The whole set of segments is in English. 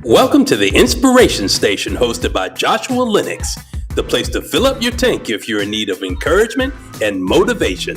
Welcome to the Inspiration Station hosted by Joshua Lenox, the place to fill up your tank if you're in need of encouragement and motivation.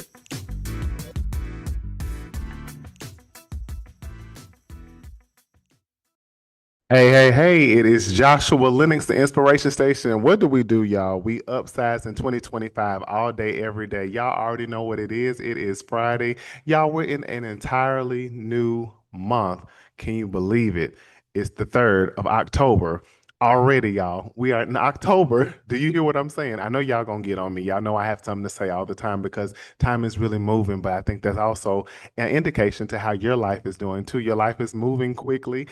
Hey, it is Joshua Lenox, the Inspiration Station. And what do we do, y'all? We upsize in 2025 all day, every day. Y'all already know what it is. It is Friday. Y'all, we're in an entirely new month. Can you believe it? It's the 3rd of October. Already, y'all. We are in October. Do you hear what I'm saying? I know y'all gonna get on me. Y'all know I have something to say all the time because time is really moving, but I think that's also an indication to how your life is doing too. Your life is moving quickly.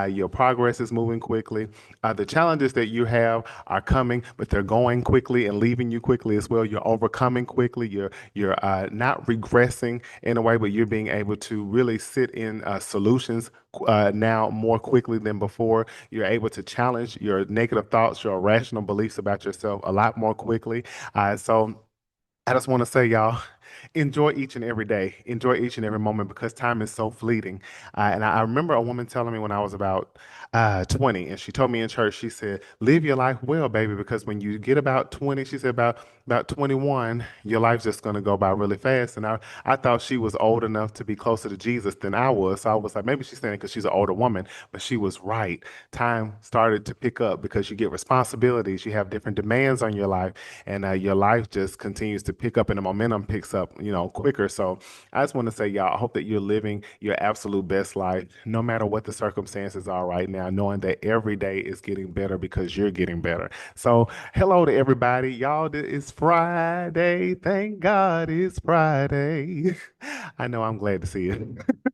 Your progress is moving quickly. The challenges that you have are coming, but they're going quickly and leaving you quickly as well. You're overcoming quickly. You're not regressing in a way, but you're being able to really sit in solutions now more quickly than before. You're able to challenge your negative thoughts, your irrational beliefs about yourself a lot more quickly. So I just want to say, y'all, enjoy each and every day. Enjoy each and every moment because time is so fleeting. And I remember a woman telling me when I was about 20, and she told me in church, she said, live your life well, baby, because when you get about 20, she said about 21, your life's just going to go by really fast. And I thought she was old enough to be closer to Jesus than I was. So I was like, maybe she's saying because she's an older woman, but she was right. Time started to pick up because you get responsibilities, you have different demands on your life, and your life just continues to pick up and the momentum picks up, quicker. So I just want to say, y'all, I hope that you're living your absolute best life, no matter what the circumstances are right now, knowing that every day is getting better because you're getting better. So hello to everybody. Y'all, it's Friday. Thank God it's Friday. I know I'm glad to see it.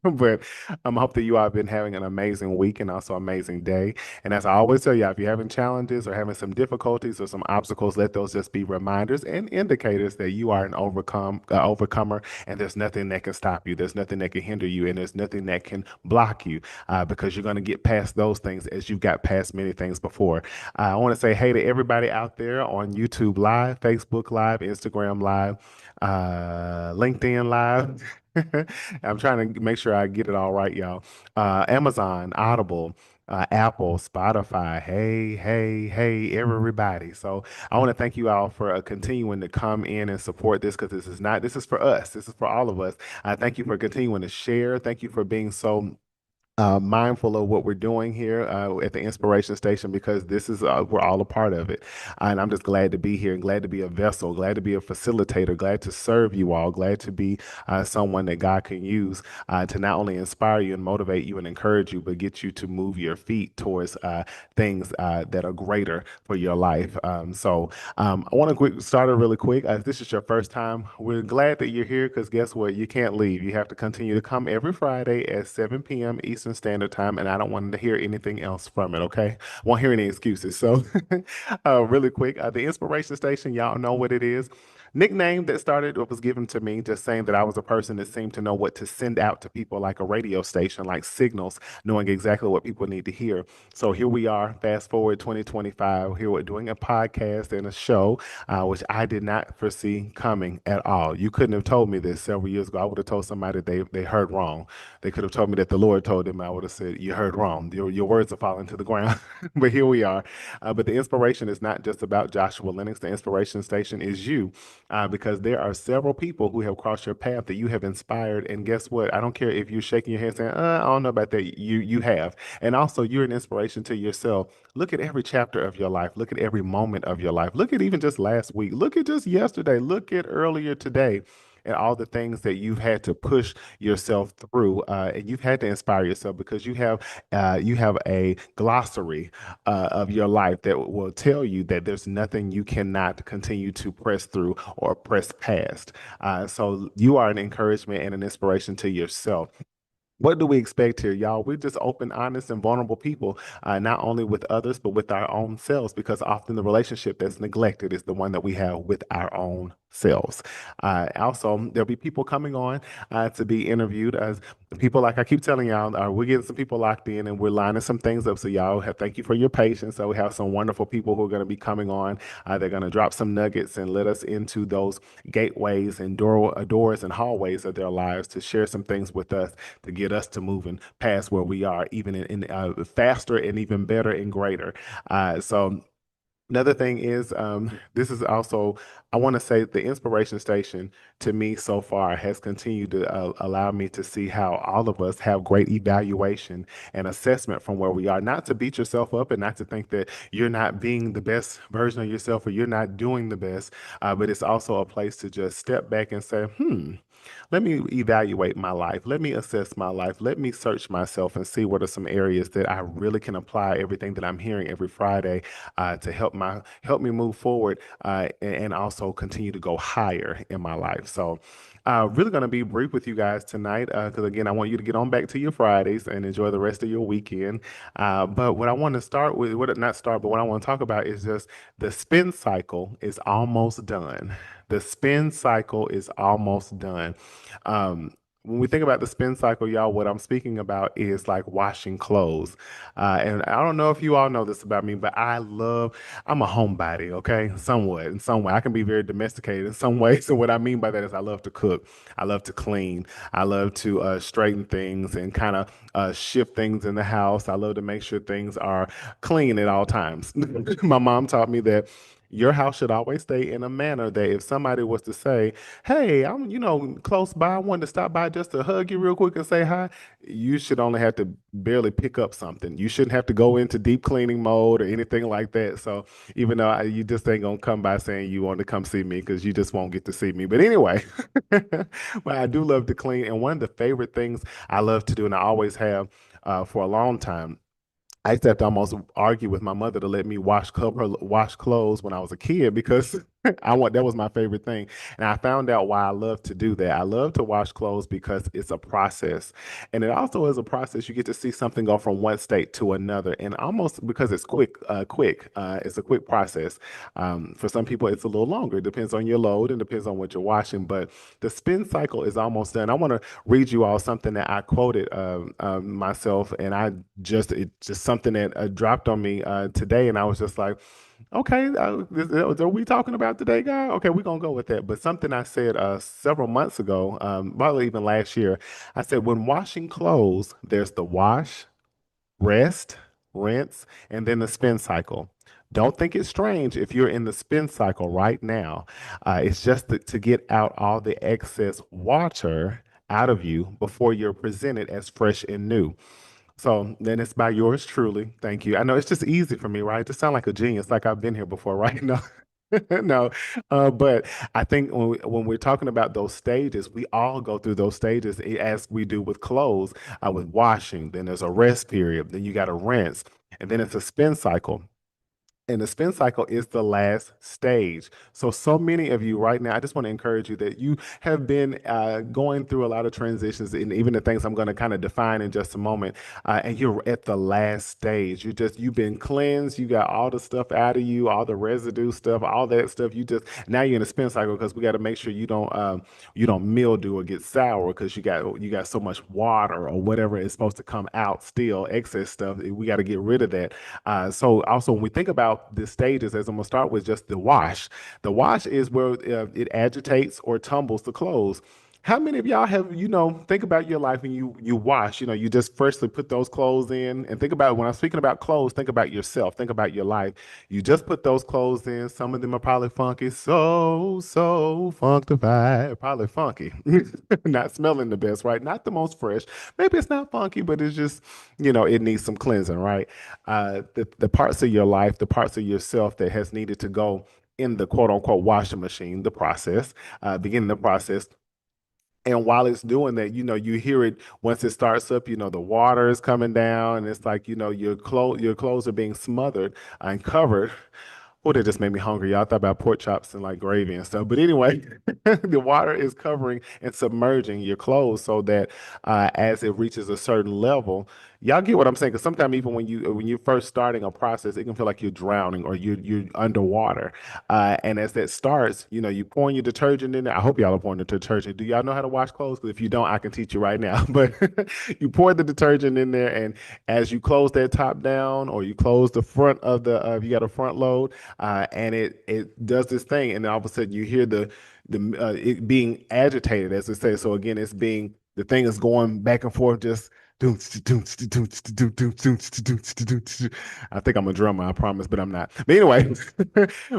But I hope that you all have been having an amazing week and also amazing day. And as I always tell you, if you're having challenges or having some difficulties or some obstacles, let those just be reminders and indicators that you are an overcomer, and there's nothing that can stop you. There's nothing that can hinder you, and there's nothing that can block you because you're going to get past those things as you've got past many things before. I want to say hey to everybody out there on YouTube Live, Facebook Live, Instagram Live, LinkedIn Live. I'm trying to make sure I get it all right, y'all. Amazon, Audible, Apple, Spotify. Hey, everybody. So I want to thank you all for continuing to come in and support this because this is for us. This is for all of us. Thank you for continuing to share. Thank you for being so mindful of what we're doing here at the Inspiration Station because this is we're all a part of it. And I'm just glad to be here and glad to be a vessel, glad to be a facilitator, glad to serve you all, glad to be someone that God can use to not only inspire you and motivate you and encourage you, but get you to move your feet towards things that are greater for your life. I want to start it really quick. If this is your first time, we're glad that you're here because guess what? You can't leave. You have to continue to come every Friday at 7 p.m. Eastern Standard Time, and I don't want to hear anything else from it, okay? Won't hear any excuses. So, really quick, the Inspiration Station, y'all know what it is. Nickname that started what was given to me, just saying that I was a person that seemed to know what to send out to people like a radio station, like signals, knowing exactly what people need to hear. So here we are, fast forward 2025. Here we're doing a podcast and a show, which I did not foresee coming at all. You couldn't have told me this several years ago. I would have told somebody they heard wrong. They could have told me that the Lord told them. I would have said, "You heard wrong. Your words are falling to the ground." But here we are. But the inspiration is not just about Joshua Lennox. The inspiration station is you, because there are several people who have crossed your path that you have inspired. And guess what? I don't care if you're shaking your head saying, "I don't know about that." You have, and also you're an inspiration to yourself. Look at every chapter of your life. Look at every moment of your life. Look at even just last week. Look at just yesterday. Look at earlier today. And all the things that you've had to push yourself through, and you've had to inspire yourself because you have a glossary of your life that will tell you that there's nothing you cannot continue to press through or press past. So you are an encouragement and an inspiration to yourself. What do we expect here, y'all? We're just open, honest, and vulnerable people, not only with others, but with our own selves, because often the relationship that's neglected is the one that we have with our own selves. Also, there'll be people coming on to be interviewed as people, like I keep telling y'all, we're getting some people locked in and we're lining some things up. So, y'all, thank you for your patience. So, we have some wonderful people who are going to be coming on. They're going to drop some nuggets and let us into those gateways and doors and hallways of their lives to share some things with us to get us to moving past where we are, even in faster and even better and greater. So another thing is, this is also, I want to say the inspiration station to me so far has continued to allow me to see how all of us have great evaluation and assessment from where we are. Not to beat yourself up and not to think that you're not being the best version of yourself or you're not doing the best, but it's also a place to just step back and say, let me evaluate my life. Let me assess my life. Let me search myself and see what are some areas that I really can apply everything that I'm hearing every Friday to help me move forward and also continue to go higher in my life. So really going to be brief with you guys tonight because again, I want you to get on back to your Fridays and enjoy the rest of your weekend. But what I want to start with, what not start, but what I want to talk about is just the spin cycle is almost done. The spin cycle is almost done. Um, when we think about the spin cycle, y'all, what I'm speaking about is like washing clothes. And I don't know if you all know this about me, but I'm a homebody, okay? Somewhat, in some way. I can be very domesticated in some ways. So what I mean by that is I love to cook. I love to clean. I love to straighten things and kind of shift things in the house. I love to make sure things are clean at all times. My mom taught me that your house should always stay in a manner that if somebody was to say, hey, I'm, close by, I wanted to stop by just to hug you real quick and say hi, you should only have to barely pick up something. You shouldn't have to go into deep cleaning mode or anything like that. So even though you just ain't gonna come by saying you want to come see me because you just won't get to see me. But anyway, but I do love to clean. And one of the favorite things I love to do, and I always have for a long time, I used to have to almost argue with my mother to let me wash clothes when I was a kid because that was my favorite thing. And I found out why I love to do that. I love to wash clothes because it's a process. And it also is a process. You get to see something go from one state to another. And almost because it's it's a quick process. For some people, it's a little longer. It depends on your load and depends on what you're washing. But the spin cycle is almost done. I want to read you all something that I quoted myself, and it's just something that dropped on me today, and I was just like, okay, are we talking about today, guy? Okay, we're gonna go with that. But something I said several months ago, probably even last year, I said when washing clothes, there's the wash, rest, rinse, and then the spin cycle. Don't think it's strange if you're in the spin cycle right now. It's just to get out all the excess water out of you before you're presented as fresh and new. So then it's by yours truly. Thank you. I know it's just easy for me, right? To sound like a genius, like I've been here before, right? No, no. But I think when we're talking about those stages, we all go through those stages as we do with clothes, with washing. Then there's a rest period. Then you got to rinse, and then it's a spin cycle. And the spin cycle is the last stage. So many of you right now, I just want to encourage you that you have been going through a lot of transitions, and even the things I'm going to kind of define in just a moment. And you're at the last stage. You've been cleansed. You got all the stuff out of you, all the residue stuff, all that stuff. Now you're in a spin cycle because we got to make sure you don't mildew or get sour because you got so much water or whatever is supposed to come out still, excess stuff. We got to get rid of that. So also when we think about the stages, as I'm gonna start with just the wash. The wash is where it agitates or tumbles the clothes. How many of y'all have, think about your life and you wash, you just firstly put those clothes in and think about when I'm speaking about clothes, think about yourself, think about your life. You just put those clothes in. Some of them are probably funky, so funkified, probably funky. Not smelling the best, right? Not the most fresh. Maybe it's not funky, but it's just, it needs some cleansing, right? The parts of your life, the parts of yourself that has needed to go in the quote unquote washing machine, the process, beginning the process. And while it's doing that, you hear it once it starts up, the water is coming down and it's like, your clothes are being smothered and covered. Oh, that just made me hungry. Y'all thought about pork chops and like gravy and stuff. But anyway, the water is covering and submerging your clothes so that as it reaches a certain level, y'all get what I'm saying. Because sometimes even when you're first starting a process, it can feel like you're drowning or you're underwater. And as that starts, you pouring your detergent in there. I hope y'all are pouring the detergent. Do y'all know how to wash clothes? Because if you don't, I can teach you right now. But you pour the detergent in there, and as you close that top down, or you close the front of if you got a front load, and it does this thing, and then all of a sudden you hear the it being agitated, as it says. So again, it's being The thing is going back and forth, just doom, doom, doom, doom, doom, doom, doom, doom, doom. I think I'm a drummer, I promise, but I'm not. But anyway,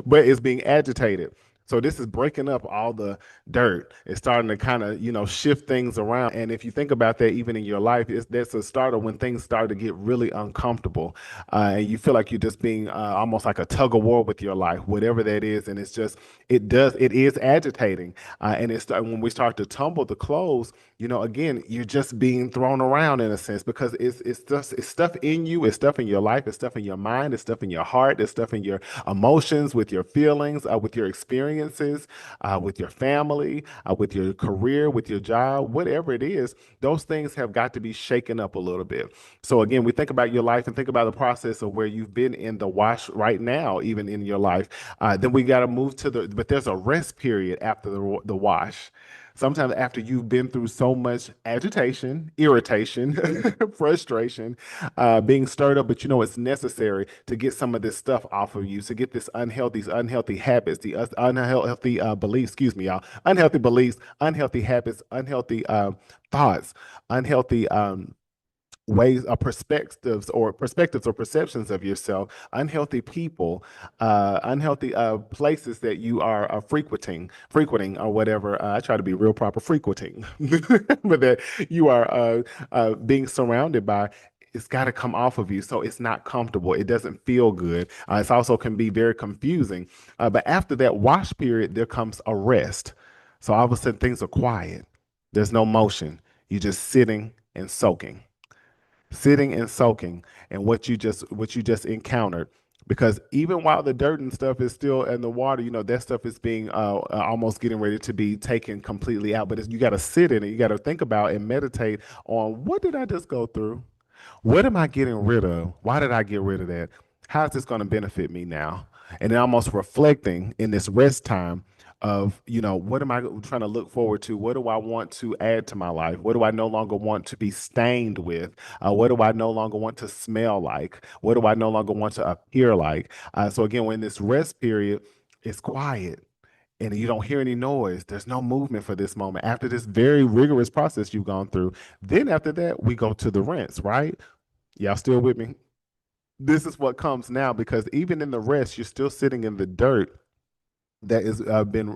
but it's being agitated. So this is breaking up all the dirt. It's starting to kind of, shift things around. And if you think about that, even in your life, that's a start of when things start to get really uncomfortable, and you feel like you're just being almost like a tug of war with your life, whatever that is. And it's just, it is agitating. And it's when we start to tumble the clothes, again, you're just being thrown around in a sense, because it's stuff in you, it's stuff in your life, it's stuff in your mind, it's stuff in your heart, it's stuff in your emotions, with your feelings, with your experiences, with your family, with your career, with your job, whatever it is. Those things have got to be shaken up a little bit. So again, we think about your life and think about the process of where you've been in the wash right now, even in your life. Then we got to move to but there's a rest period after the wash. Sometimes after you've been through so much agitation, irritation, frustration, being stirred up, but it's necessary to get some of this stuff off of you, to get these unhealthy habits, the unhealthy beliefs, excuse me, y'all, unhealthy beliefs, unhealthy habits, unhealthy thoughts, unhealthy ways perspectives or perceptions of yourself, unhealthy people, unhealthy places that you are frequenting or whatever. I try to be real proper frequenting, but that you are being surrounded by. It's got to come off of you, so it's not comfortable. It doesn't feel good. It also can be very confusing. But after that wash period, there comes a rest. So all of a sudden, things are quiet. There's no motion. You're just sitting and soaking and what you just encountered, because even while the dirt and stuff is still in the water, that stuff is being almost getting ready to be taken completely out. But you got to sit in it, you got to think about and meditate on, what did I just go through? What am I getting rid of? Why did I get rid of that? How is this going to benefit me now? And then almost reflecting in this rest time of, what am I trying to look forward to? What do I want to add to my life? What do I no longer want to be stained with? What do I no longer want to smell like? What do I no longer want to appear like? So again, when this rest period is quiet, and you don't hear any noise, there's no movement for this moment. After this very rigorous process you've gone through, then after that, we go to the rinse, right? Y'all still with me? This is what comes now, because even in the rest, you're still sitting in the dirt that is been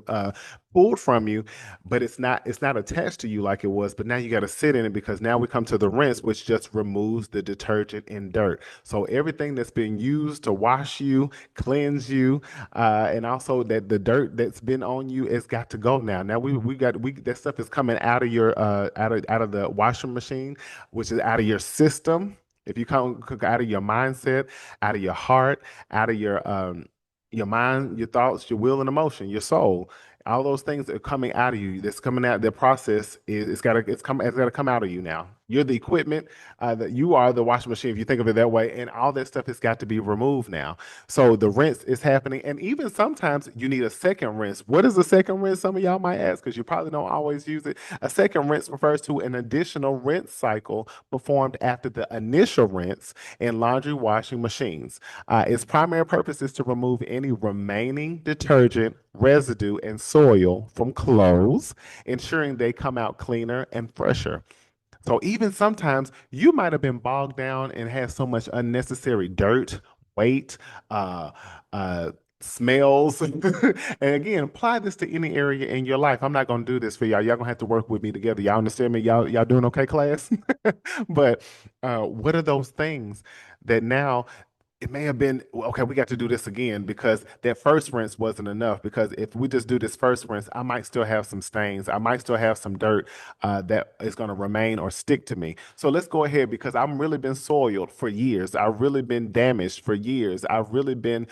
pulled from you, but it's not attached to you like it was. But now you got to sit in it, because now we come to the rinse, which just removes the detergent and dirt. So everything that's been used to wash you, cleanse you, and also that the dirt that's been on you, it's got to go now. Now we that stuff is coming out of your out of the washing machine, which is out of your system. If you come out of your mindset, out of your heart, out of your mind, your thoughts, your will and emotion, your soul, all those things that are coming out of you, that's coming out, the process is, it's got to come out of you now. You're the equipment, that you are the washing machine, if you think of it that way, and all that stuff has got to be removed now. So the rinse is happening, and even sometimes you need a second rinse. What is a second rinse? Some of y'all might ask, because you probably don't always use it. A second rinse refers to an additional rinse cycle performed after the initial rinse in laundry washing machines. Its primary purpose is to remove any remaining detergent, residue, and soil from clothes, ensuring they come out cleaner and fresher. So even sometimes you might have been bogged down and had so much unnecessary dirt, weight, uh, uh, smells. And again, apply this to any area in your life. I'm not gonna do this for y'all. Y'all gonna have to work with me together. Y'all understand me? Y'all doing okay, class? But what are those things that now it may have been, well, okay, we got to do this again, because that first rinse wasn't enough. Because if we just do this first rinse, I might still have some stains. I might still have some dirt that is going to remain or stick to me. So let's go ahead, because I've really been soiled for years. I've really been damaged for years. I've really been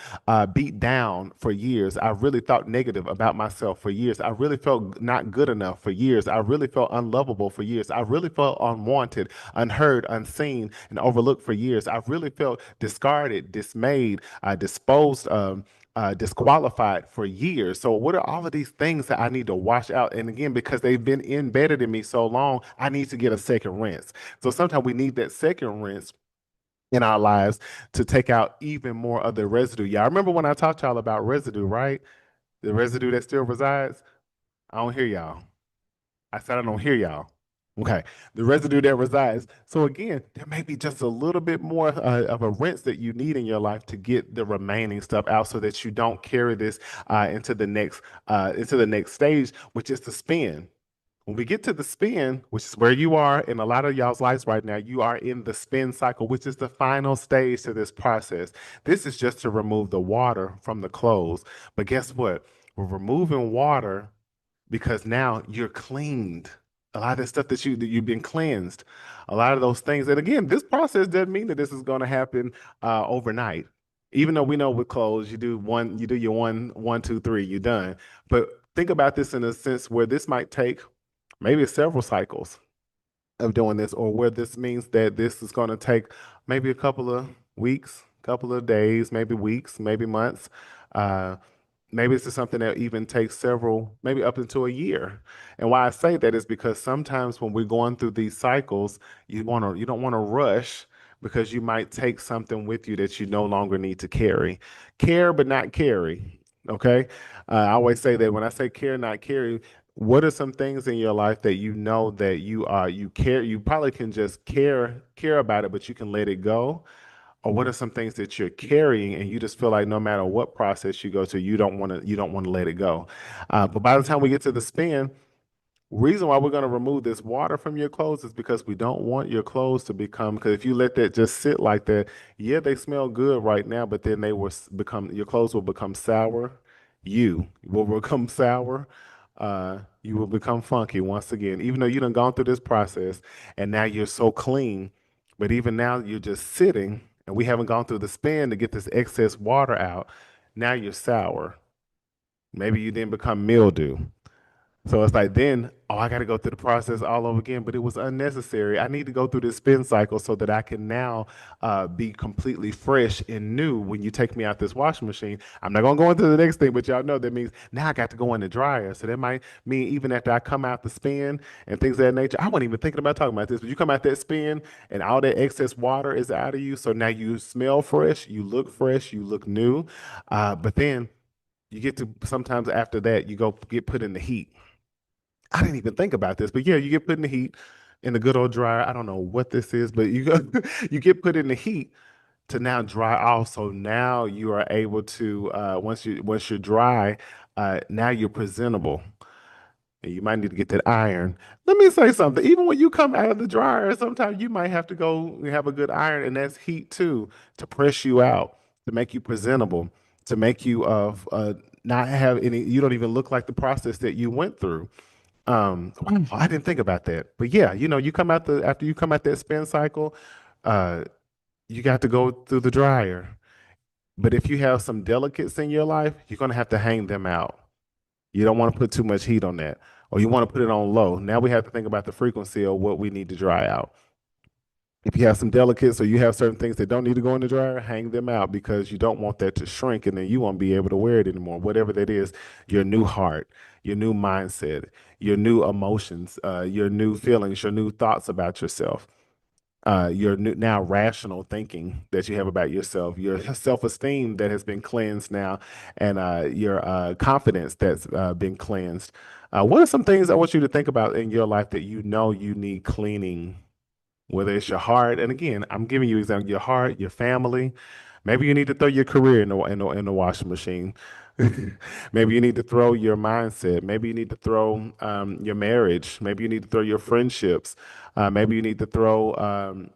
beat down for years. I've really thought negative about myself for years. I really felt not good enough for years. I really felt unlovable for years. I really felt unwanted, unheard, unseen, and overlooked for years. I've really felt discarded, dismayed, disposed of, disqualified for years. So, what are all of these things that I need to wash out? And again, because they've been embedded in me so long, I need to get a second rinse. So, sometimes we need that second rinse in our lives to take out even more of the residue. Y'all remember when I talked to y'all about residue, right? The residue that still resides? I don't hear y'all. I said I don't hear y'all. Okay, the residue that resides. So again, there may be just a little bit more of a rinse that you need in your life to get the remaining stuff out, so that you don't carry this into the next stage, which is the spin. When we get to the spin, which is where you are in a lot of y'all's lives right now, you are in the spin cycle, which is the final stage to this process. This is just to remove the water from the clothes. But guess what? We're removing water because now you're cleaned. A lot of that stuff that you've been cleansed, a lot of those things. And again, this process doesn't mean that this is going to happen overnight. Even though we know with clothes, you do your one, two, three, you're done. But think about this in a sense where this might take maybe several cycles of doing this, or where this means that this is going to take maybe a couple of weeks, couple of days, maybe weeks, maybe months. Uh, Maybe this is something that even takes several, maybe up into a year. And why I say that is because sometimes when we're going through these cycles, you don't want to rush, because you might take something with you that you no longer need to carry. Care but not carry. Okay. I always say that when I say care, not carry, what are some things in your life that you know that you care, you probably can just care about it, but you can let it go? Or what are some things that you're carrying and you just feel like no matter what process you go to, you don't want to let it go? But by the time we get to the spin, reason why we're going to remove this water from your clothes is because we don't want your clothes to become, because if you let that just sit like that, yeah, they smell good right now, but then become, your clothes will become sour. You will become sour. You will become funky once again, even though you done gone through this process and now you're so clean, but even now you're just sitting and we haven't gone through the spin to get this excess water out. Now you're sour. Maybe you then become mildew. So it's like then, oh, I got to go through the process all over again, but it was unnecessary. I need to go through this spin cycle so that I can now be completely fresh and new when you take me out this washing machine. I'm not going to go into the next thing, but y'all know that means now I got to go in the dryer. So that might mean even after I come out the spin and things of that nature, I wasn't even thinking about talking about this, but you come out that spin and all that excess water is out of you. So now you smell fresh, you look new. But then you get to sometimes after that, you go get put in the heat. I didn't even think about this, but yeah, you get put in the heat in the good old dryer. I don't know what this is, but you get put in the heat to now dry off. So now you are able to once you're dry, now you're presentable. And you might need to get that iron. Let me say something. Even when you come out of the dryer, sometimes you might have to go have a good iron, and that's heat too, to press you out, to make you presentable, to make you not have any. You don't even look like the process that you went through. Wow, I didn't think about that. But yeah, you come out the after you come out that spin cycle, uh, you got to go through the dryer. But if you have some delicates in your life, you're gonna have to hang them out. You don't want to put too much heat on that, or you want to put it on low. Now we have to think about the frequency of what we need to dry out. If you have some delicates or you have certain things that don't need to go in the dryer, hang them out because you don't want that to shrink and then you won't be able to wear it anymore. Whatever that is, your new heart, your new mindset, your new emotions, your new feelings, your new thoughts about yourself, your new, now rational thinking that you have about yourself, your self-esteem that has been cleansed now, and your confidence that's been cleansed. What are some things I want you to think about in your life that you know you need cleaning, whether it's your heart, and again, I'm giving you example, your heart, your family. Maybe you need to throw your career in the washing machine. Maybe you need to throw your mindset. Maybe you need to throw your marriage. Maybe you need to throw your friendships. Maybe you need to throw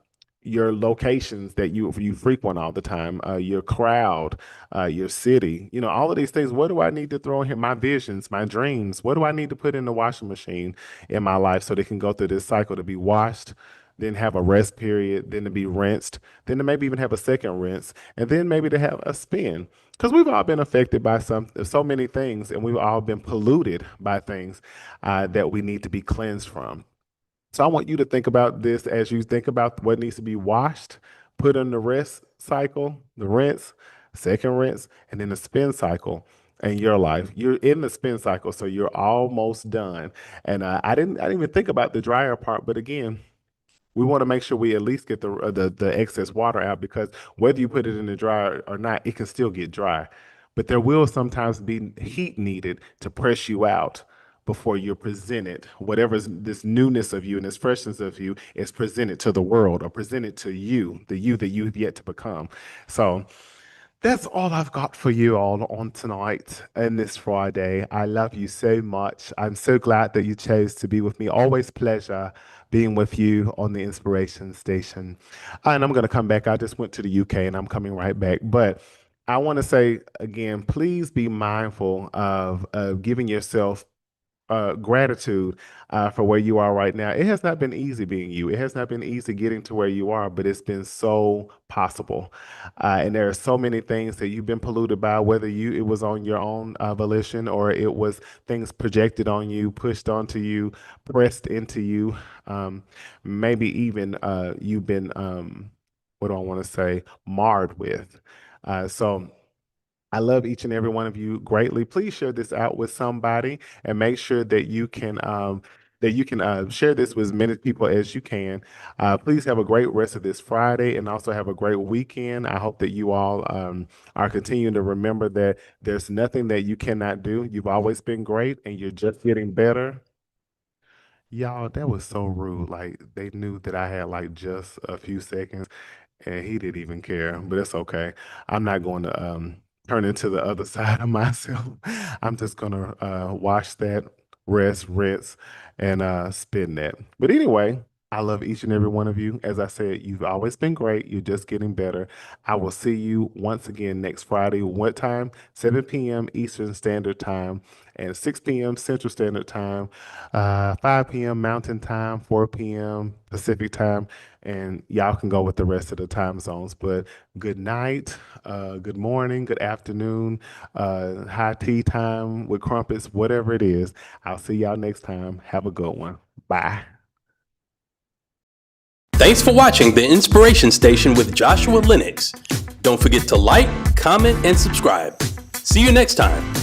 your locations that you frequent all the time, your crowd, your city. All of these things. What do I need to throw in here? My visions, my dreams. What do I need to put in the washing machine in my life so they can go through this cycle to be washed, then have a rest period, then to be rinsed, then to maybe even have a second rinse, and then maybe to have a spin. Because we've all been affected by so many things, and we've all been polluted by things that we need to be cleansed from. So I want you to think about this as you think about what needs to be washed, put in the rest cycle, the rinse, second rinse, and then the spin cycle in your life. You're in the spin cycle, so you're almost done. And I didn't even think about the dryer part, but again, we want to make sure we at least get the excess water out, because whether you put it in the dryer or not, it can still get dry. But there will sometimes be heat needed to press you out before you're presented. Whatever's this newness of you and this freshness of you is presented to the world or presented to you, the you that you've yet to become. So that's all I've got for you all on tonight and this Friday. I love you so much. I'm so glad that you chose to be with me. Always pleasure being with you on the Inspiration Station. And I'm going to come back. I just went to the UK and I'm coming right back. But I want to say again, please be mindful of giving yourself gratitude for where you are right now. It has not been easy being you. It has not been easy getting to where you are, but it's been so possible. And there are so many things that you've been polluted by, whether it was on your own volition or it was things projected on you, pushed onto you, pressed into you. Um, Maybe even you've been, what do I want to say, marred with. So I love each and every one of you greatly. Please share this out with somebody and make sure that you can share this with as many people as you can. Please have a great rest of this Friday and also have a great weekend. I hope that you all are continuing to remember that there's nothing that you cannot do. You've always been great and you're just getting better. Y'all, that was so rude. Like they knew that I had like just a few seconds and he didn't even care, but it's okay. I'm not going to turn into the other side of myself. I'm just gonna wash that, rest, rinse, and spin that. But anyway, I love each and every one of you. As I said, you've always been great. You're just getting better. I will see you once again next Friday. What time? 7 p.m. Eastern Standard Time and 6 p.m. Central Standard Time, 5 p.m. Mountain Time, 4 p.m. Pacific Time, and y'all can go with the rest of the time zones. But good night, good morning, good afternoon, high tea time with crumpets, whatever it is. I'll see y'all next time. Have a good one. Bye. Thanks for watching the Inspiration Station with Joshua Lenox. Don't forget to like, comment, and subscribe. See you next time.